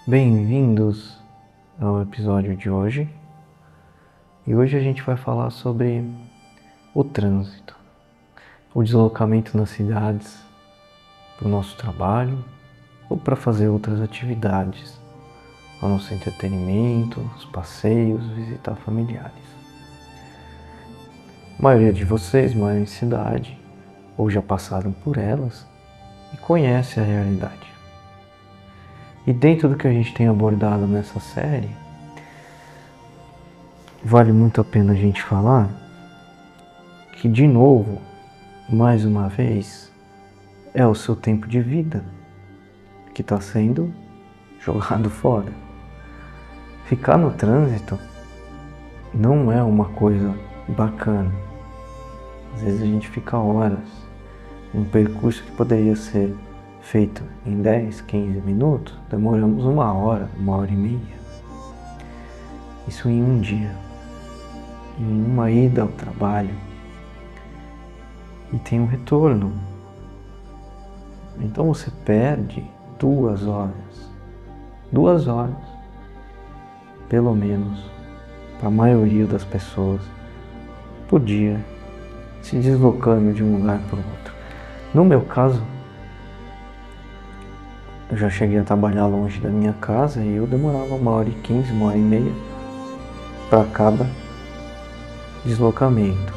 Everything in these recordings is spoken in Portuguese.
Bem-vindos ao episódio de hoje. E hoje a gente vai falar sobre o trânsito, o deslocamento nas cidades para o nosso trabalho ou para fazer outras atividades, o nosso entretenimento, os passeios, visitar familiares. A maioria de vocês mora em cidade ou já passaram por elas e conhece a realidade. E dentro do que a gente tem abordado nessa série, vale muito a pena a gente falar que, de novo, mais uma vez, é o seu tempo de vida que está sendo jogado fora. Ficar no trânsito não é uma coisa bacana. Às vezes a gente fica horas em um percurso que poderia ser feito em 10, 15 minutos, demoramos 1 hora, 1 hora e meia. Isso em um dia, em uma ida ao trabalho. E tem um retorno. Então você perde 2 horas. 2 horas, pelo menos, para a maioria das pessoas, por dia, se deslocando de um lugar para o outro. No meu caso, eu já cheguei a trabalhar longe da minha casa e eu demorava 1 hora e 15, 1 hora e meia para cada deslocamento.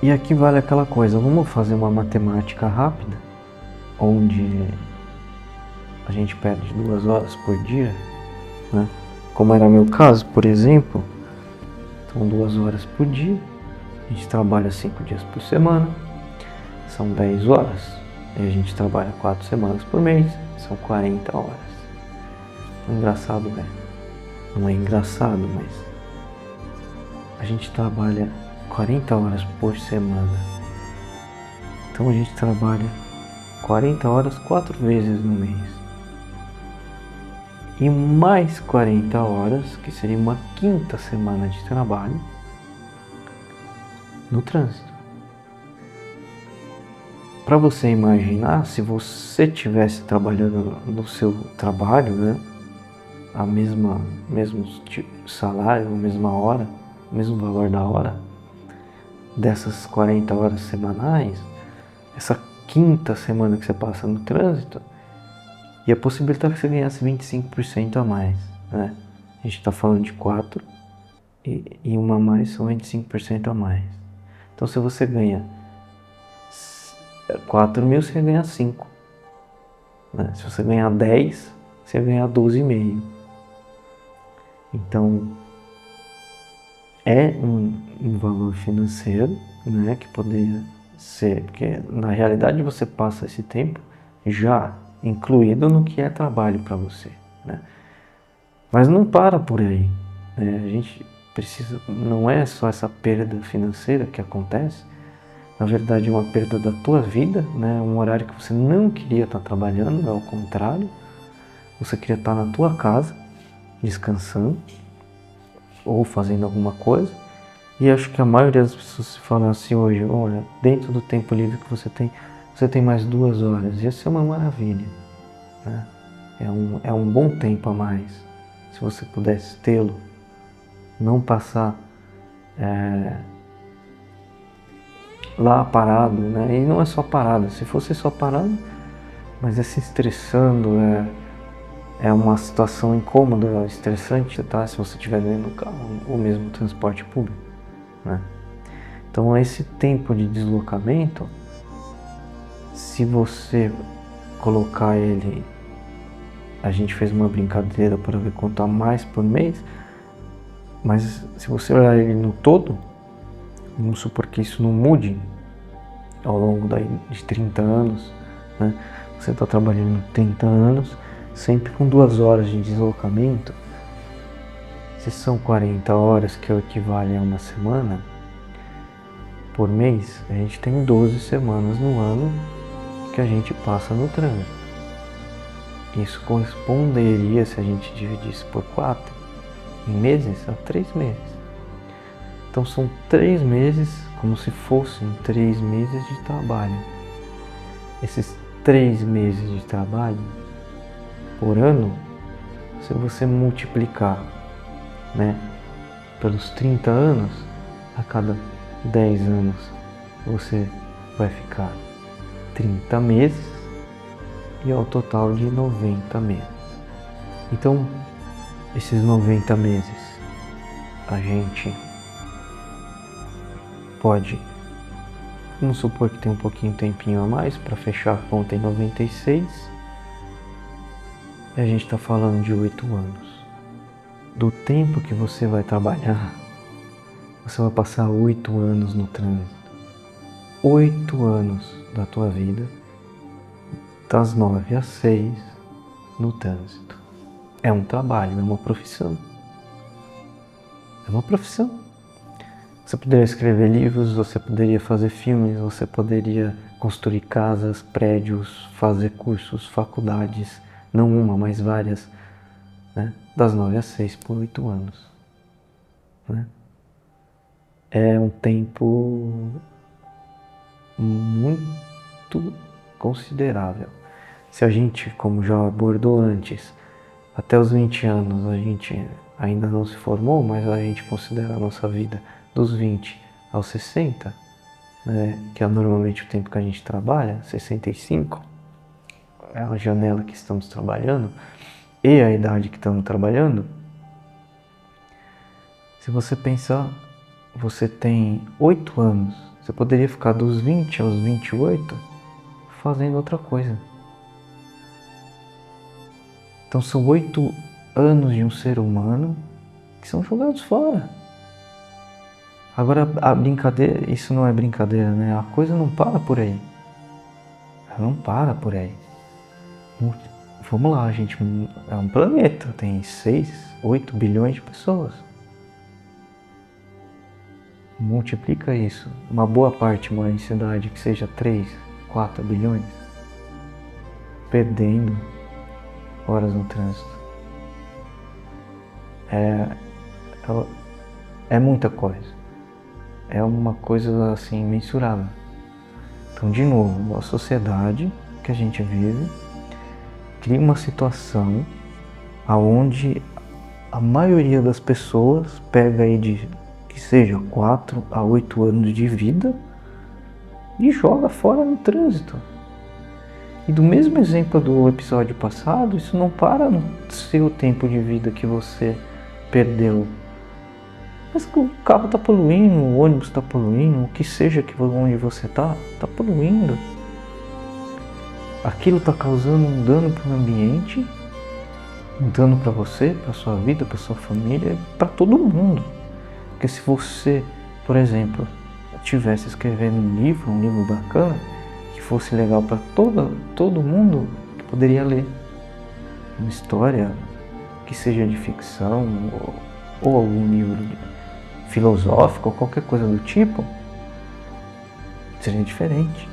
E aqui vale aquela coisa, vamos fazer uma matemática rápida, onde a gente perde 2 horas por dia, né? Como era meu caso, por exemplo. Então 2 horas por dia, a gente trabalha 5 dias por semana, são 10 horas. E a gente trabalha 4 semanas por mês, são 40 horas. Engraçado, né? Não é engraçado, mas a gente trabalha 40 horas por semana. Então a gente trabalha 40 horas 4 vezes no mês. E mais 40 horas, que seria uma 5ª semana de trabalho, no trânsito. Para você imaginar, se você estivesse trabalhando no seu trabalho, né, mesmo salário, a mesma hora, o mesmo valor da hora, dessas 40 horas semanais, essa 5ª semana que você passa no trânsito, ia possibilitar que você ganhasse 25% a mais, né? A gente está falando de 4 e uma a mais são 25% a mais. Então se você ganha 4 mil, você ganha 5. Né? Se você ganhar 10, você ganha 12,5. Então, é um valor financeiro, né, que poderia ser, porque na realidade você passa esse tempo já incluído no que é trabalho para você. Né? Mas não para por aí. Né? A gente precisa, não é só essa perda financeira que acontece. Na verdade é uma perda da tua vida, né? Um horário que você não queria estar trabalhando, é ao contrário. Você queria estar na tua casa, descansando, ou fazendo alguma coisa. E acho que a maioria das pessoas se falam assim hoje, olha, dentro do tempo livre que você tem mais 2 horas. Isso é uma maravilha. Né? É um bom tempo a mais. Se você pudesse tê-lo, não passar lá parado, né? E não é só parado, se fosse só parado, mas é se estressando, é uma situação incômoda, estressante, tá? Se você estiver dentro do carro ou mesmo no transporte público, né? Então esse tempo de deslocamento, se você colocar ele, a gente fez uma brincadeira para ver quanto a mais por mês, mas se você olhar ele no todo, vamos supor que isso não mude ao longo de 30 anos, né? Você está trabalhando 30 anos, sempre com 2 horas de deslocamento. Se são 40 horas, que equivale a uma semana por mês, a gente tem 12 semanas no ano que a gente passa no trânsito. Isso corresponderia, se a gente dividisse por 4 em meses, a 3 meses. Então são 3 meses, como se fossem 3 meses de trabalho. Esses 3 meses de trabalho por ano, se você multiplicar, né, pelos 30 anos, a cada 10 anos você vai ficar 30 meses e ao total de 90 meses. Então, esses 90 meses a gente pode, vamos supor que tem um pouquinho tempinho a mais para fechar a conta em 96, e a gente está falando de 8 anos. Do tempo que você vai trabalhar, você vai passar 8 anos no trânsito. 8 anos da tua vida, das 9 às 6, no trânsito. É um trabalho, é uma profissão. É uma profissão. Você poderia escrever livros, você poderia fazer filmes, você poderia construir casas, prédios, fazer cursos, faculdades, não uma, mas várias, né? Das 9 às 6 por 8 anos. Né? É um tempo muito considerável. Se a gente, como já abordou antes, até os 20 anos a gente ainda não se formou, mas a gente considera a nossa vida dos 20 aos 60, né, que é normalmente o tempo que a gente trabalha, 65, é a janela que estamos trabalhando, e a idade que estamos trabalhando. Se você pensar, você tem 8 anos, você poderia ficar dos 20 aos 28 fazendo outra coisa. Então são 8 anos de um ser humano que são jogados fora. Agora a brincadeira, isso não é brincadeira, né? A coisa não para por aí. Ela não para por aí. Vamos lá, gente, é um planeta, tem 6, 8 bilhões de pessoas. Multiplica isso. Uma boa parte mora em cidade que seja 3, 4 bilhões. Perdendo horas no trânsito. É muita coisa. É uma coisa assim mensurável. Então, de novo, a sociedade que a gente vive cria uma situação aonde a maioria das pessoas pega aí de que seja 4 a 8 anos de vida e joga fora no trânsito. E do mesmo exemplo do episódio passado, isso não para no seu tempo de vida que você perdeu. Mas o carro está poluindo, o ônibus está poluindo, o que seja que onde você está poluindo. Aquilo está causando um dano para o ambiente, um dano para você, para sua vida, para sua família, para todo mundo. Porque se você, por exemplo, estivesse escrevendo um livro bacana, que fosse legal para todo mundo que poderia ler, uma história que seja de ficção ou algum livro filosófico ou qualquer coisa do tipo, seria diferente.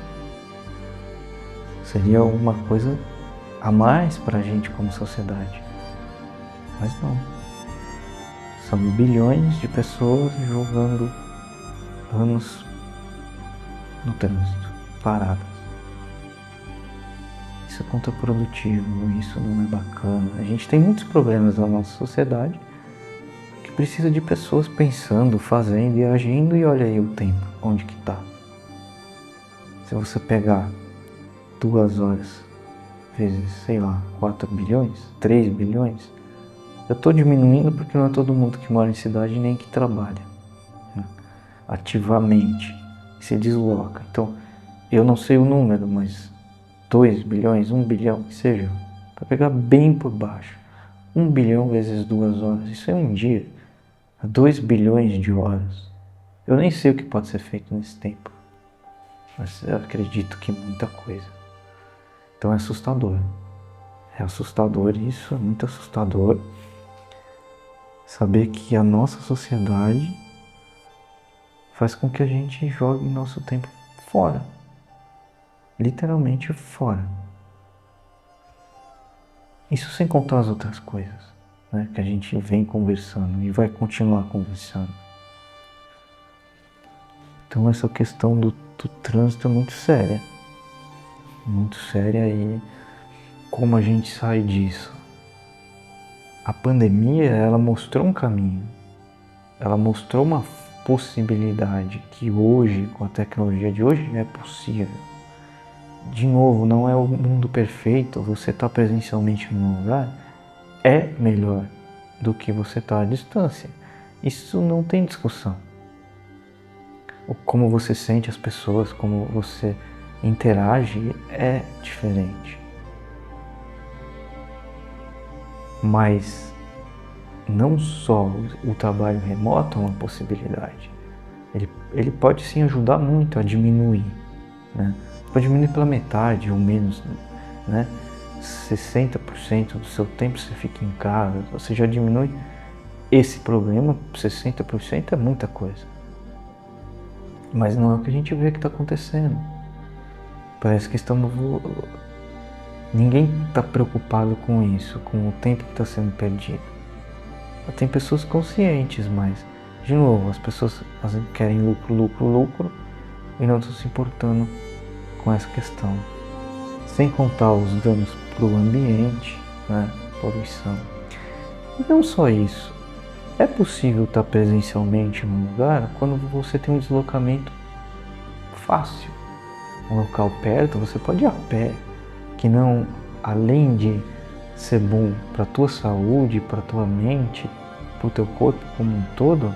Seria uma coisa a mais para a gente como sociedade. Mas não. São bilhões de pessoas jogando anos no trânsito, paradas. Isso é contraprodutivo, isso não é bacana. A gente tem muitos problemas na nossa sociedade que precisa de pessoas pensando, fazendo e agindo, e olha aí o tempo, onde que está. Se você pegar 2 horas vezes, sei lá, 4 bilhões, 3 bilhões, eu estou diminuindo porque não é todo mundo que mora em cidade nem que trabalha, né, ativamente, se desloca. Então, eu não sei o número, mas 2 bilhões, 1 bilhão, que seja, para pegar bem por baixo. 1 bilhão vezes 2 horas, isso é um dia. 2 bilhões de horas. Eu nem sei o que pode ser feito nesse tempo, mas eu acredito que muita coisa. Então é assustador. É assustador isso, é muito assustador saber que a nossa sociedade faz com que a gente jogue nosso tempo fora. Literalmente fora. Isso sem contar as outras coisas, né, que a gente vem conversando e vai continuar conversando. Então essa questão do trânsito é muito séria. Muito séria, e como a gente sai disso? a pandemia, ela mostrou um caminho, ela mostrou uma possibilidade que hoje, com a tecnologia de hoje, é possível. De novo, não é o mundo perfeito, você estar presencialmente no lugar é melhor do que você estar à distância. Isso não tem discussão. Como você sente as pessoas, como você interage é diferente. Mas não só o trabalho remoto é uma possibilidade. Ele pode sim ajudar muito a diminuir, né? Pode diminuir pela metade ou menos, né? 60% do seu tempo você fica em casa, você já diminui esse problema. 60% é muita coisa. Mas não é o que a gente vê que está acontecendo. Parece que ninguém está preocupado com isso, com o tempo que está sendo perdido. Tem pessoas conscientes, mas, de novo, as pessoas querem lucro e não estão se importando com essa questão. Sem contar os danos para o ambiente, né? Poluição. E não só isso. É possível estar presencialmente num lugar quando você tem um deslocamento fácil. Um local perto, você pode ir a pé, que não, além de ser bom para a tua saúde, para a tua mente, para o teu corpo como um todo,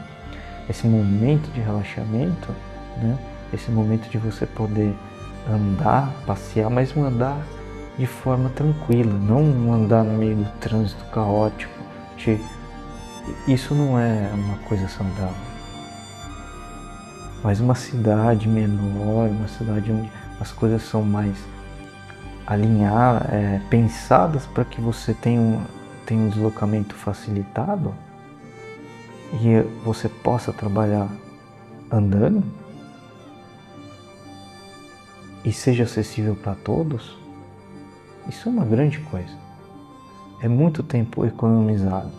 esse momento de relaxamento, né? Esse momento de você poder andar, passear, mas andar de forma tranquila, não andar no meio do trânsito caótico. Isso não é uma coisa saudável. Mas uma cidade menor, uma cidade onde as coisas são mais alinhadas, pensadas para que você tenha um deslocamento facilitado e você possa trabalhar andando e seja acessível para todos, isso é uma grande coisa. É muito tempo economizado.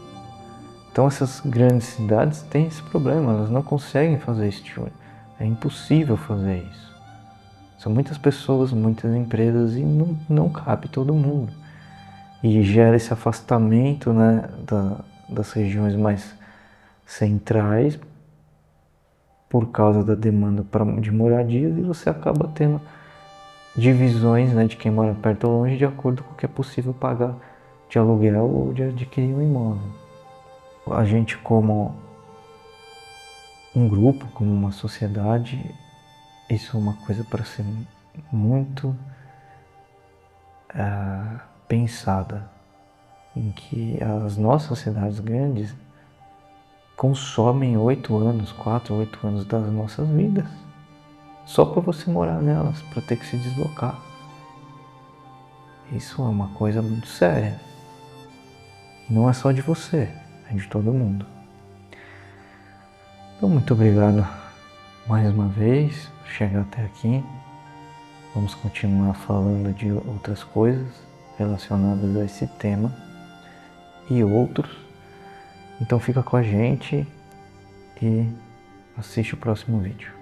Então essas grandes cidades têm esse problema, elas não conseguem fazer isso. É impossível fazer isso. São muitas pessoas, muitas empresas e não cabe todo mundo. E gera esse afastamento, né, das regiões mais centrais por causa da demanda de moradias, e você acaba tendo divisões, né, de quem mora perto ou longe de acordo com o que é possível pagar de aluguel ou de adquirir um imóvel. A gente, como um grupo, como uma sociedade, isso é uma coisa para ser muito pensada, em que as nossas cidades grandes consomem 8 anos, 4, 8 anos das nossas vidas, só para você morar nelas, para ter que se deslocar. Isso é uma coisa muito séria. Não é só de você, é de todo mundo. Então, muito obrigado mais uma vez por chegar até aqui. Vamos continuar falando de outras coisas relacionadas a esse tema e outros. Então fica com a gente e assiste o próximo vídeo.